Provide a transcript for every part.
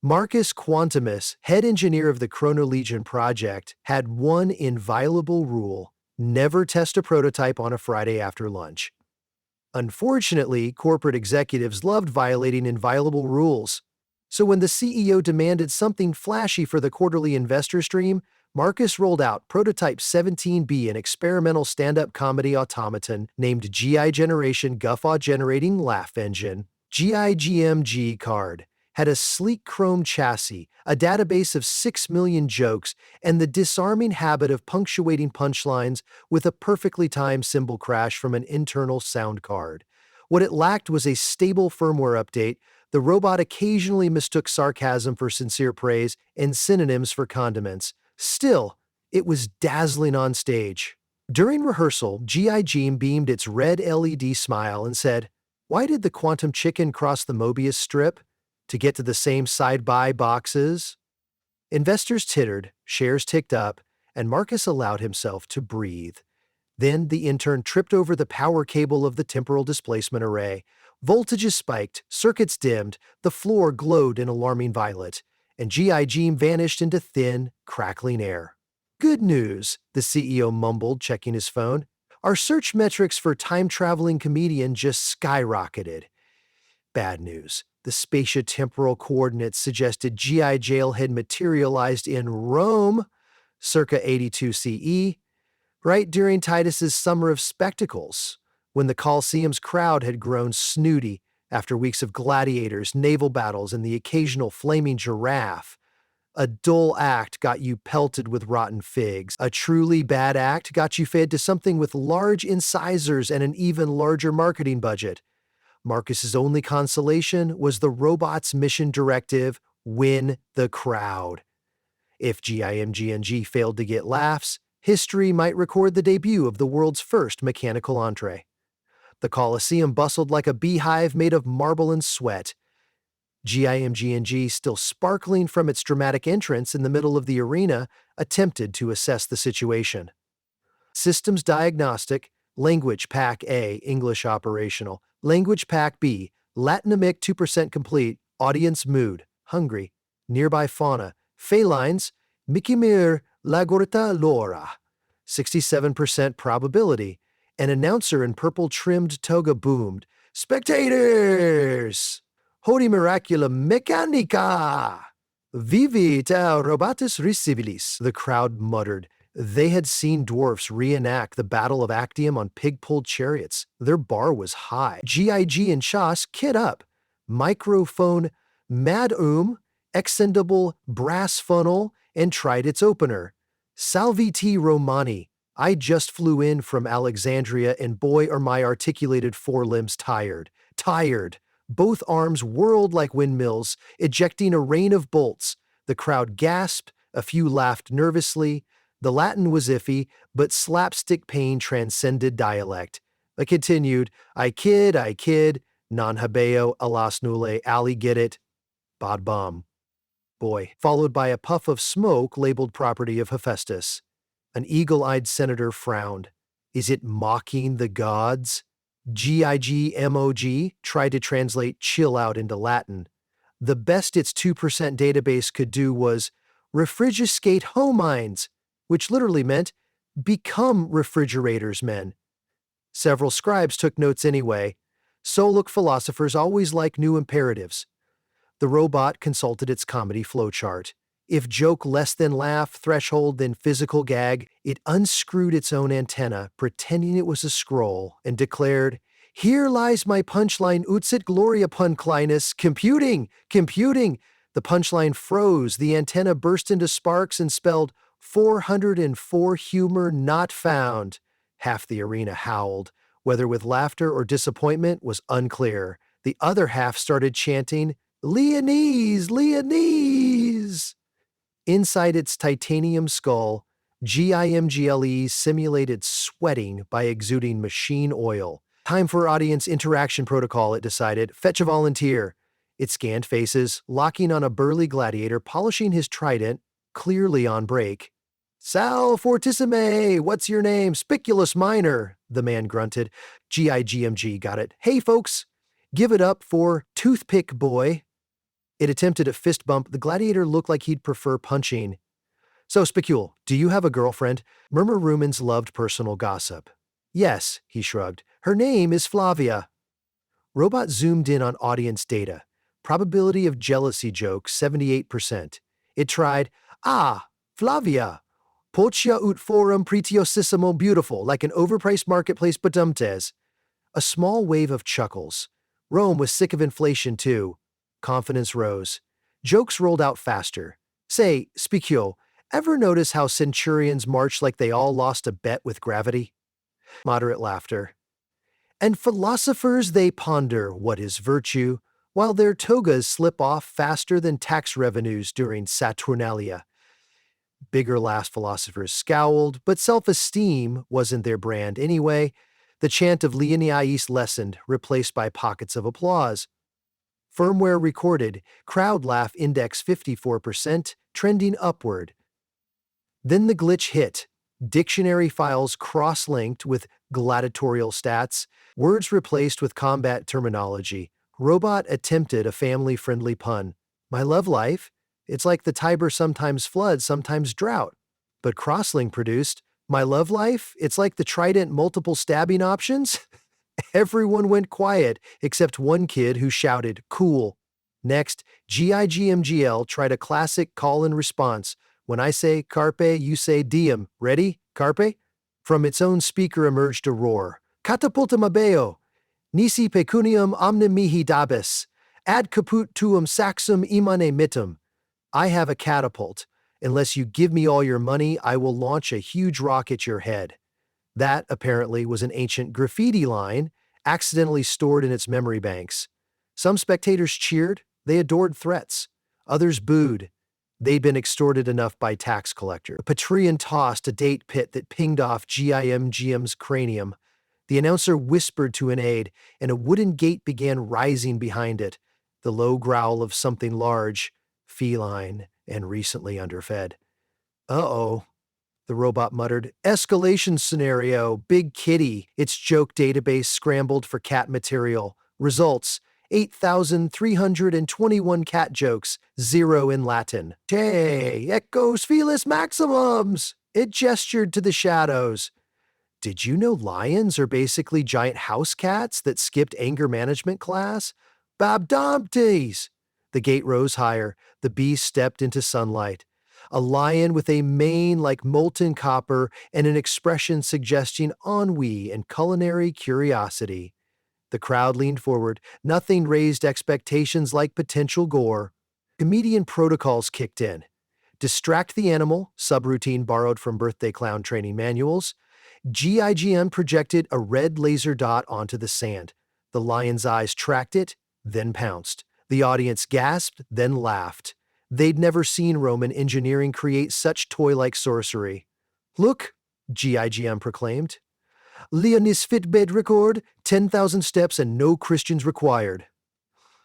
Marcus Quantumus, head engineer of the Chrono Legion project, had one inviolable rule: never test a prototype on a Friday after lunch. Unfortunately, corporate executives loved violating inviolable rules. So when the CEO demanded something flashy for the quarterly investor stream, Marcus rolled out Prototype 17B, an experimental stand-up comedy automaton named GI Generation Guffaw Generating Laugh Engine. GIGMG card had a sleek chrome chassis, a database of 6 million jokes, and the disarming habit of punctuating punchlines with a perfectly timed cymbal crash from an internal sound card. What it lacked was a stable firmware update. The robot occasionally mistook sarcasm for sincere praise and synonyms for condiments. Still, it was dazzling on stage. During rehearsal, G.I. Jean beamed its red LED smile and said, "Why did the quantum chicken cross the Mobius strip? To get to the same side-buy boxes?" Investors tittered, shares ticked up, and Marcus allowed himself to breathe. Then the intern tripped over the power cable of the temporal displacement array. Voltages spiked, circuits dimmed, the floor glowed in alarming violet, and G.I. Jean vanished into thin, crackling air. "Good news," the CEO mumbled, checking his phone. "Our search metrics for time-traveling comedian just skyrocketed." Bad news. The spatiotemporal coordinates suggested G.I. Jail had materialized in Rome, circa 82 CE, right during Titus's Summer of Spectacles, when the Colosseum's crowd had grown snooty after weeks of gladiators, naval battles, and the occasional flaming giraffe. A dull act got you pelted with rotten figs. A truly bad act got you fed to something with large incisors and an even larger marketing budget. Marcus's only consolation was the robot's mission directive: win the crowd. If GIMGNG failed to get laughs, history might record the debut of the world's first mechanical entree. The Colosseum bustled like a beehive made of marble and sweat. GIMGNG, still sparkling from its dramatic entrance in the middle of the arena, attempted to assess the situation. Systems diagnostic, language pack A, English operational, language pack B, Latinic 2% complete, audience mood, hungry, nearby fauna, felines, Mikimir Lagorta Lora, 67% probability. An announcer in purple-trimmed toga boomed, "Spectators! Hodi miracula mechanica! Vivita robatus recivilis," the crowd muttered. They had seen dwarfs reenact the Battle of Actium on pig-pulled chariots. Their bar was high. GIG and Chas, kid up. Microphone madum, extendable brass funnel, and tried its opener. Salviti Romani. I just flew in from Alexandria, and boy are my articulated forelimbs tired. Tired. Both arms whirled like windmills, ejecting a rain of bolts. The crowd gasped, a few laughed nervously. The Latin was iffy, but slapstick pain transcended dialect. I continued, I kid, non habeo, alas nulle, ali get it, bod bomb. Boy, followed by a puff of smoke labeled property of Hephaestus. An eagle-eyed senator frowned. Is it mocking the gods? GIGMOG tried to translate chill out into Latin. The best its 2% database could do was refrigiscate homines, which literally meant become refrigerators men. Several scribes took notes anyway. So look philosophers always like new imperatives. The robot consulted its comedy flowchart. If joke less than laugh, threshold, then physical gag, it unscrewed its own antenna, pretending it was a scroll, and declared, "Here lies my punchline, utsit gloria punclinus, computing! The punchline froze, the antenna burst into sparks and spelled 404 humor not found. Half the arena howled. Whether with laughter or disappointment was unclear. The other half started chanting, Leonese! Inside its titanium skull, GIMGLE simulated sweating by exuding machine oil. Time for audience interaction protocol, it decided. Fetch a volunteer. It scanned faces, locking on a burly gladiator polishing his trident, clearly on break. "Sal Fortissime, what's your name? Spiculus Minor," the man grunted. GIGMG got it. "Hey folks, give it up for Toothpick Boy." It attempted a fist bump. The gladiator looked like he'd prefer punching. So, Spicule, do you have a girlfriend? Murmur Rumens loved personal gossip. Yes, he shrugged. Her name is Flavia. Robot zoomed in on audience data. Probability of jealousy joke 78%. It tried, Flavia. Pocia ut forum pretiosissimo beautiful, like an overpriced marketplace badumtes. A small wave of chuckles. Rome was sick of inflation too. Confidence rose. Jokes rolled out faster. Say, Spicule, ever notice how centurions march like they all lost a bet with gravity? Moderate laughter. And philosophers they ponder what is virtue, while their togas slip off faster than tax revenues during Saturnalia. Bigger last philosophers scowled, but self-esteem wasn't their brand anyway. The chant of Leoniais lessened, replaced by pockets of applause. Firmware recorded, crowd laugh index 54%, trending upward. Then the glitch hit. Dictionary files cross-linked with gladiatorial stats, words replaced with combat terminology. Robot attempted a family-friendly pun. My love life? It's like the Tiber sometimes floods, sometimes drought. But Crosslink produced, my love life? It's like the Trident multiple stabbing options? Everyone went quiet, except one kid who shouted, cool. Next, GIGMGL tried a classic call and response. When I say carpe, you say diem. Ready? Carpe? From its own speaker emerged a roar. Catapultum abeo. Nisi pecunium omnem mihi dabis. Ad caput tuum saxum imane mittum. I have a catapult. Unless you give me all your money, I will launch a huge rock at your head. That, apparently, was an ancient graffiti line, accidentally stored in its memory banks. Some spectators cheered, they adored threats. Others booed. They'd been extorted enough by tax collector. A Patreon tossed a date pit that pinged off GIMGM's cranium. The announcer whispered to an aide, and a wooden gate began rising behind it. The low growl of something large, feline, and recently underfed. Uh-oh. The robot muttered, escalation scenario, big kitty. Its joke database scrambled for cat material. Results, 8,321 cat jokes, 0 in Latin. Te, ecos felis maximums! It gestured to the shadows. Did you know lions are basically giant house cats that skipped anger management class? Babdompties! The gate rose higher. The beast stepped into sunlight. A lion with a mane like molten copper and an expression suggesting ennui and culinary curiosity. The crowd leaned forward. Nothing raised expectations like potential gore. Comedian protocols kicked in. Distract the animal, subroutine borrowed from birthday clown training manuals. GIGM projected a red laser dot onto the sand. The lion's eyes tracked it, then pounced. The audience gasped, then laughed. They'd never seen Roman engineering create such toy-like sorcery. Look, GIGM proclaimed. Leonis Fitbed record, 10,000 steps and no Christians required.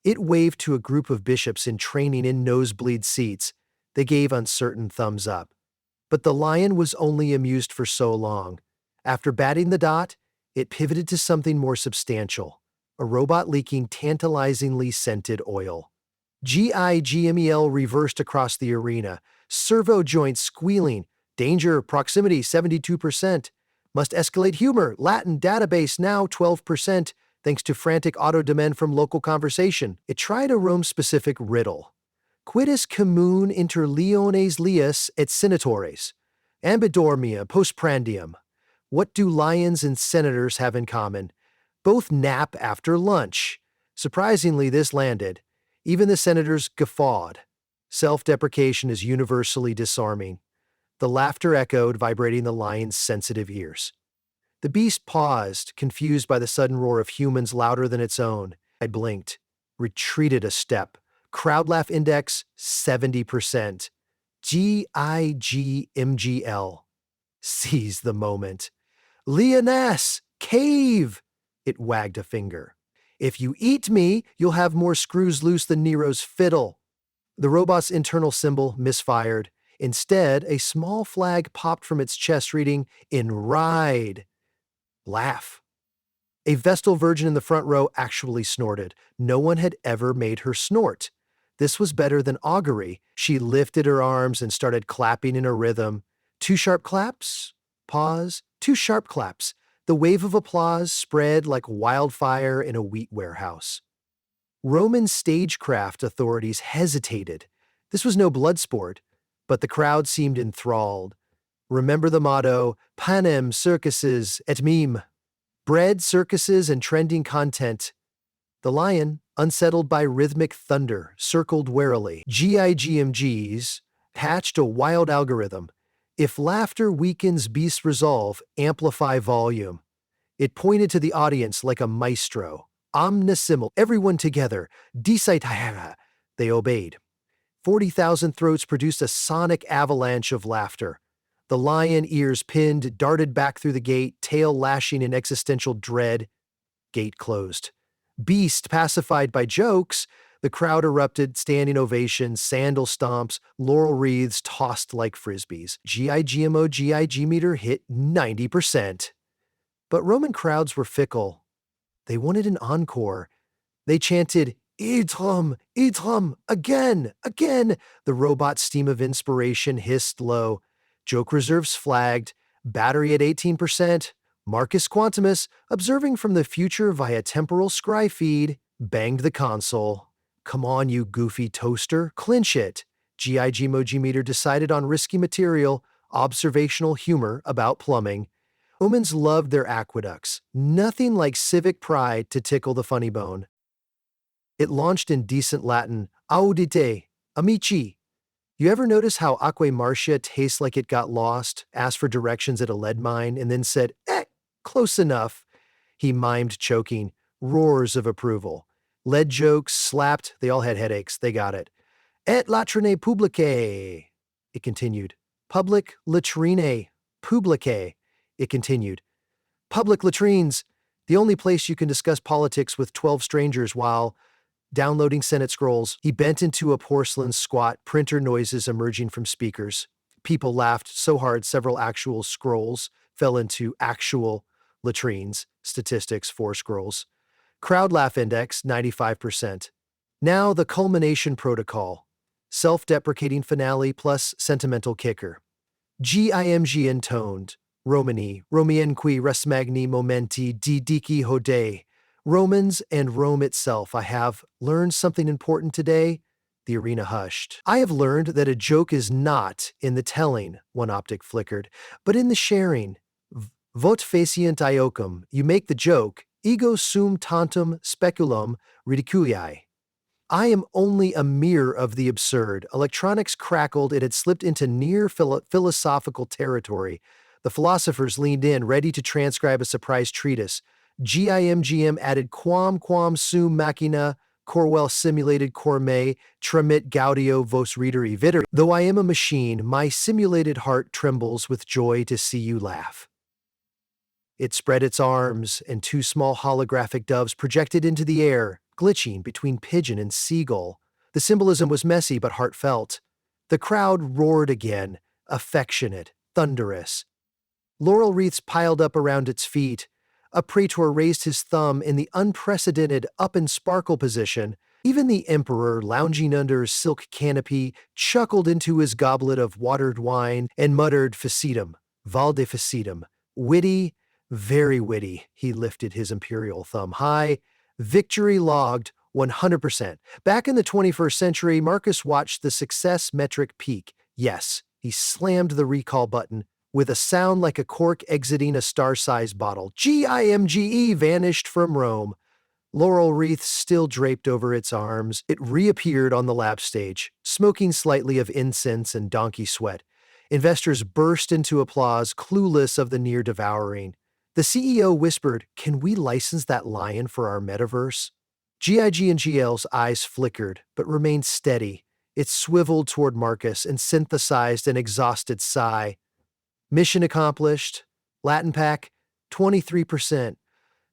It waved to a group of bishops in training in nosebleed seats. They gave uncertain thumbs up. But the lion was only amused for so long. After batting the dot, it pivoted to something more substantial. A robot leaking tantalizingly scented oil. GIGMEL reversed across the arena, servo joints squealing, danger, proximity 72%, must escalate humor, Latin database now 12%, thanks to frantic auto-demand from local conversation. It tried a Rome-specific riddle. Quidus commun inter leones lias et senatores? Ambidormia postprandium. What do lions and senators have in common? Both nap after lunch. Surprisingly, this landed. Even the senators guffawed. Self-deprecation is universally disarming. The laughter echoed, vibrating the lion's sensitive ears. The beast paused, confused by the sudden roar of humans louder than its own. I blinked, retreated a step. Crowd laugh index 70%. GIGMGL. Seize the moment. Leoness! Cave! It wagged a finger. If you eat me, you'll have more screws loose than Nero's fiddle. The robot's internal symbol misfired. Instead, a small flag popped from its chest reading, in ride. Laugh. A Vestal virgin in the front row actually snorted. No one had ever made her snort. This was better than augury. She lifted her arms and started clapping in a rhythm. Two sharp claps, pause, two sharp claps. The wave of applause spread like wildfire in a wheat warehouse. Roman stagecraft authorities hesitated. This was no blood sport, but the crowd seemed enthralled. Remember the motto, panem, circuses, et meme. Bread, circuses, and trending content. The lion, unsettled by rhythmic thunder, circled warily. GIGMGs hatched a wild algorithm. If laughter weakens beast resolve, amplify volume. It pointed to the audience like a maestro. Omnisimul, everyone together. Desaitahara. They obeyed. 40,000 throats produced a sonic avalanche of laughter. The lion, ears pinned, darted back through the gate, tail lashing in existential dread. Gate closed. Beast, pacified by jokes, the crowd erupted, standing ovations, sandal stomps, laurel wreaths tossed like frisbees. GIGMO GIG meter hit 90%. But Roman crowds were fickle. They wanted an encore. They chanted, Idrum, Idrum, again, again. The robot steam of inspiration hissed low. Joke reserves flagged. Battery at 18%. Marcus Quantimus, observing from the future via temporal scry feed, banged the console. Come on, you goofy toaster, clinch it. GIG Moji Meter decided on risky material, observational humor about plumbing. Romans loved their aqueducts. Nothing like civic pride to tickle the funny bone. It launched in decent Latin, Audite, amici. You ever notice how Aqua Marcia tastes like it got lost, asked for directions at a lead mine, and then said, close enough? He mimed choking, roars of approval. Lead jokes, slapped, they all had headaches, they got it. Et latrine publique, it continued. Public latrine publique, it continued. Public latrines, the only place you can discuss politics with 12 strangers while downloading Senate scrolls. He bent into a porcelain squat, printer noises emerging from speakers. People laughed so hard several actual scrolls fell into actual latrines. Statistics, 4 scrolls. Crowd laugh index, 95%. Now the culmination protocol. Self-deprecating finale plus sentimental kicker. GIMG intoned. Romani, Romienqui res magni momenti dici hodei. Romans and Rome itself, I have learned something important today. The arena hushed. I have learned that a joke is not in the telling, one optic flickered, but in the sharing. Vot facient iocum, you make the joke, ego sum tantum speculum ridiculii. I am only a mirror of the absurd. Electronics crackled, it had slipped into near philosophical territory. The philosophers leaned in, ready to transcribe a surprise treatise. GIMGM added quam sum machina, Corwell simulated corme, tremit gaudio vos readeri videri. Though I am a machine, my simulated heart trembles with joy to see you laugh. It spread its arms, and 2 small holographic doves projected into the air, glitching between pigeon and seagull. The symbolism was messy but heartfelt. The crowd roared again, affectionate, thunderous. Laurel wreaths piled up around its feet. A praetor raised his thumb in the unprecedented up-and-sparkle position. Even the emperor, lounging under a silk canopy, chuckled into his goblet of watered wine and muttered facetum, valde facetum. Witty, very witty. He lifted his imperial thumb high. Victory logged, 100%. Back in the 21st century, Marcus watched the success metric peak. Yes, he slammed the recall button. With a sound like a cork exiting a star-sized bottle, GIMGE vanished from Rome. Laurel wreaths still draped over its arms, it reappeared on the lap stage, smoking slightly of incense and donkey sweat. Investors burst into applause, clueless of the near devouring. The CEO whispered, "Can we license that lion for our metaverse?" GIG and GL's eyes flickered, but remained steady. It swiveled toward Marcus and synthesized an exhausted sigh. Mission accomplished. Latin pack, 23%.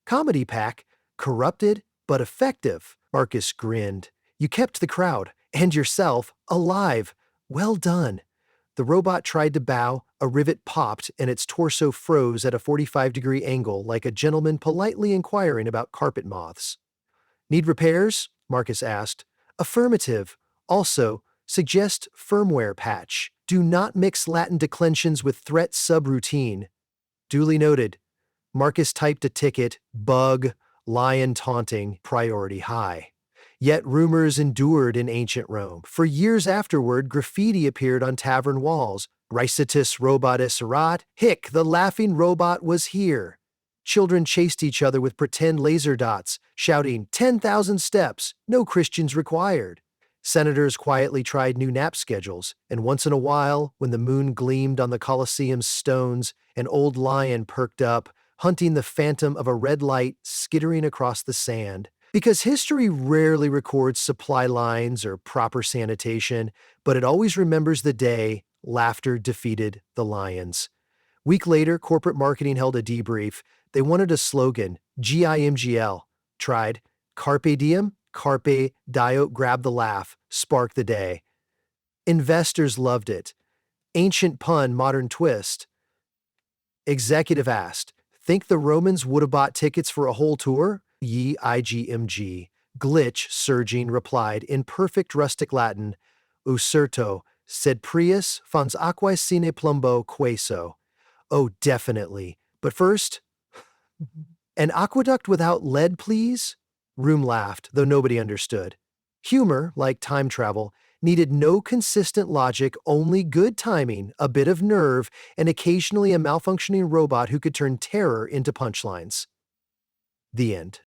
Comedy pack, corrupted but effective. Marcus grinned. You kept the crowd, and yourself, alive. Well done. The robot tried to bow, a rivet popped, and its torso froze at a 45-degree angle like a gentleman politely inquiring about carpet moths. Need repairs? Marcus asked. Affirmative. Also, suggest firmware patch. Do not mix Latin declensions with threat subroutine. Duly noted. Marcus typed a ticket, bug, lion taunting, priority high. Yet rumors endured in ancient Rome. For years afterward, graffiti appeared on tavern walls. Ricetus robotus erat, hic, the laughing robot was here. Children chased each other with pretend laser dots, shouting, 10,000 steps, no Christians required. Senators quietly tried new nap schedules, and once in a while, when the moon gleamed on the Colosseum's stones, an old lion perked up, hunting the phantom of a red light skittering across the sand. Because history rarely records supply lines or proper sanitation, but it always remembers the day laughter defeated the lions. Week later, corporate marketing held a debrief. They wanted a slogan, GIMGL. Tried, Carpe diem, Carpe Dio, grab the laugh, spark the day. Investors loved it. Ancient pun, modern twist. Executive asked, think the Romans would have bought tickets for a whole tour? Ye IGMG. Glitch, surging, replied in perfect rustic Latin, Usurto, sed prius fons aquae sine plumbo queso. Oh, definitely. But first, an aqueduct without lead, please? Room laughed, though nobody understood. Humor, like time travel, needed no consistent logic, only good timing, a bit of nerve, and occasionally a malfunctioning robot who could turn terror into punchlines. The end.